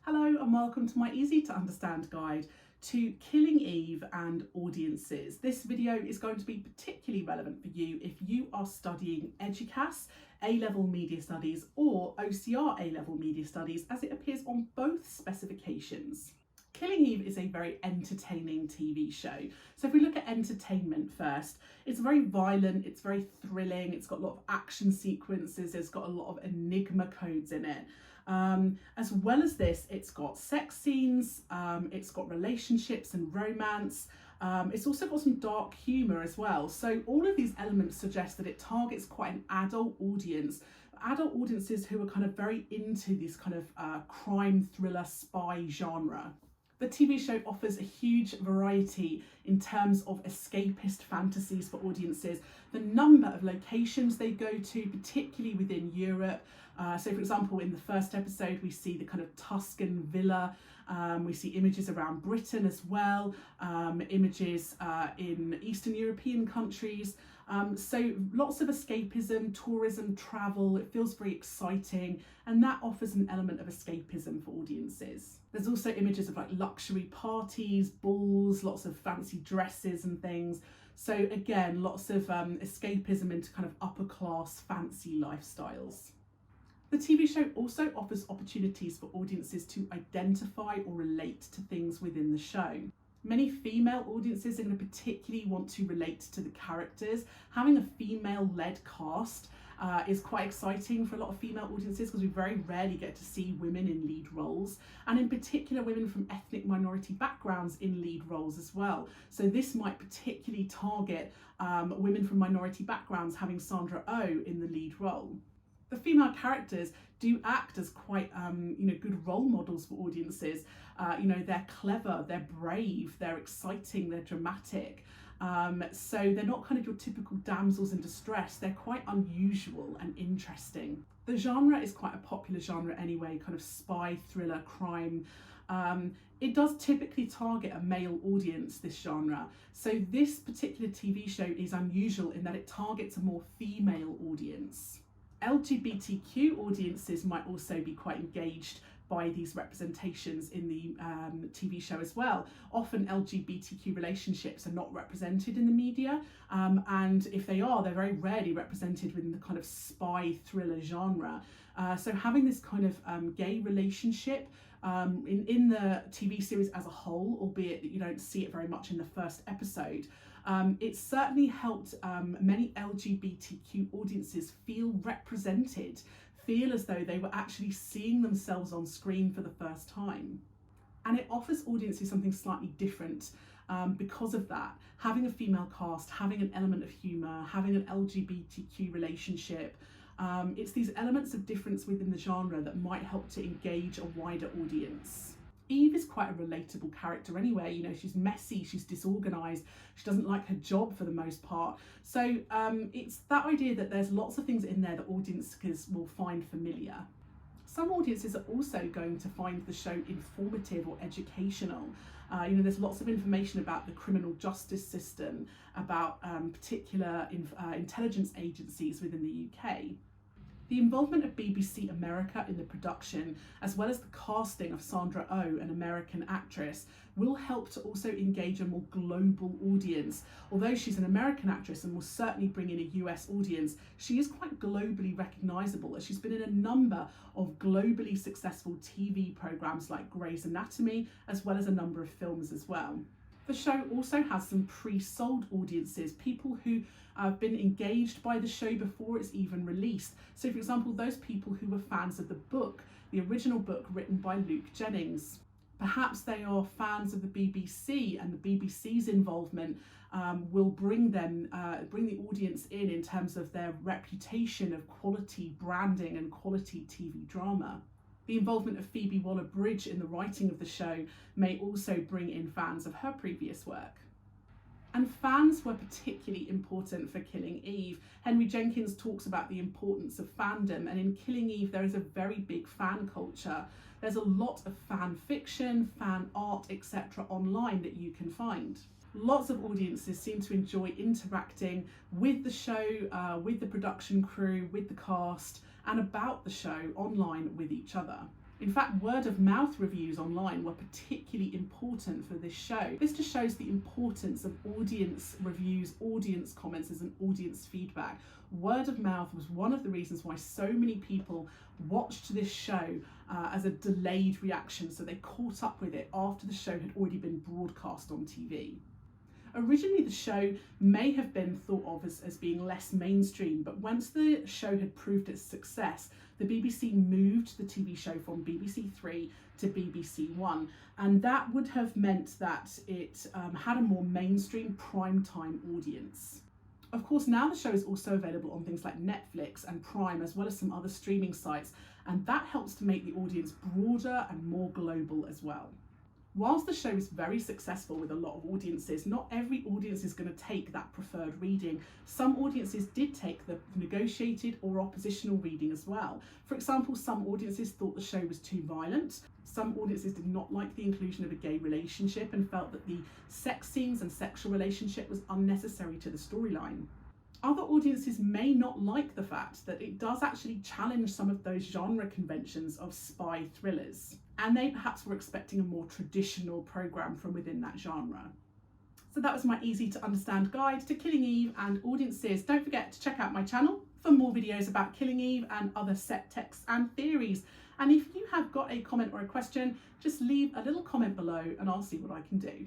Hello and welcome to my easy to understand guide to Killing Eve and audiences. This video is going to be particularly relevant for you if you are studying Eduqas, A-level media studies, or OCR A-level media studies, as it appears on both specifications. Killing Eve is a very entertaining TV show. So if we look at entertainment first, it's very violent, it's very thrilling, it's got a lot of action sequences, it's got a lot of enigma codes in it. As well as this, it's got sex scenes, it's got relationships and romance, it's also got some dark humour as well. So all of these elements suggest that it targets quite an adult audiences who are kind of very into this kind of crime thriller spy genre. The TV show offers a huge variety in terms of escapist fantasies for audiences. The number of locations they go to, particularly within Europe. So for example, in the first episode, we see the kind of Tuscan villa. We see images around Britain as well, images in Eastern European countries. So lots of escapism, tourism, travel. It feels very exciting, and that offers an element of escapism for audiences. There's also images of like luxury parties, balls, lots of fancy dresses and things. So again, lots of escapism into kind of upper class fancy lifestyles. The TV show also offers opportunities for audiences to identify or relate to things within the show. Many female audiences are going to particularly want to relate to the characters. Having a female-led cast is quite exciting for a lot of female audiences because we very rarely get to see women in lead roles, and in particular women from ethnic minority backgrounds in lead roles as well. So this might particularly target women from minority backgrounds, having Sandra Oh in the lead role. The female characters do act as quite good role models for audiences. They're clever, they're brave, they're exciting, they're dramatic. So they're not kind of your typical damsels in distress. They're quite unusual and interesting. The genre is quite a popular genre anyway, kind of spy, thriller, crime. It does typically target a male audience, this genre. So this particular TV show is unusual in that it targets a more female audience. LGBTQ audiences might also be quite engaged by these representations in the TV show as well. Often LGBTQ relationships are not represented in the media, and if they are, they're very rarely represented within the kind of spy thriller genre. So having this kind of gay relationship in the TV series as a whole, albeit that you don't see it very much in the first episode, it's certainly helped many LGBTQ audiences feel represented, feel as though they were actually seeing themselves on screen for the first time. And it offers audiences something slightly different because of that. Having a female cast, having an element of humour, having an LGBTQ relationship, it's these elements of difference within the genre that might help to engage a wider audience. Eve is quite a relatable character anyway. She's messy, she's disorganised, she doesn't like her job for the most part. So it's that idea that there's lots of things in there that audiences will find familiar. Some audiences are also going to find the show informative or educational. There's lots of information about the criminal justice system, about particular intelligence agencies within the UK. The involvement of BBC America in the production, as well as the casting of Sandra Oh, an American actress, will help to also engage a more global audience. Although she's an American actress and will certainly bring in a US audience, she is quite globally recognisable, as she's been in a number of globally successful TV programmes like Grey's Anatomy, as well as a number of films as well. The show also has some pre-sold audiences, people who have been engaged by the show before it's even released. So for example, those people who were fans of the book, the original book written by Luke Jennings. Perhaps they are fans of the BBC, and the BBC's involvement will bring the audience in terms of their reputation of quality branding and quality TV drama. The involvement of Phoebe Waller-Bridge in the writing of the show may also bring in fans of her previous work. And fans were particularly important for Killing Eve. Henry Jenkins talks about the importance of fandom, and in Killing Eve there is a very big fan culture. There's a lot of fan fiction, fan art, etc. online that you can find. Lots of audiences seem to enjoy interacting with the show, with the production crew, with the cast, and about the show online with each other. In fact, word of mouth reviews online were particularly important for this show. This just shows the importance of audience reviews, audience comments and audience feedback. Word of mouth was one of the reasons why so many people watched this show as a delayed reaction, so they caught up with it after the show had already been broadcast on TV. Originally, the show may have been thought of as being less mainstream, but once the show had proved its success, the BBC moved the TV show from BBC Three to BBC One, and that would have meant that it had a more mainstream primetime audience. Of course, now the show is also available on things like Netflix and Prime, as well as some other streaming sites, and that helps to make the audience broader and more global as well. Whilst the show is very successful with a lot of audiences, not every audience is going to take that preferred reading. Some audiences did take the negotiated or oppositional reading as well. For example, some audiences thought the show was too violent. Some audiences did not like the inclusion of a gay relationship and felt that the sex scenes and sexual relationship was unnecessary to the storyline. Other audiences may not like the fact that it does actually challenge some of those genre conventions of spy thrillers, and they perhaps were expecting a more traditional programme from within that genre. So that was my easy to understand guide to Killing Eve and audiences. Don't forget to check out my channel for more videos about Killing Eve and other set texts and theories. And if you have got a comment or a question, just leave a little comment below and I'll see what I can do.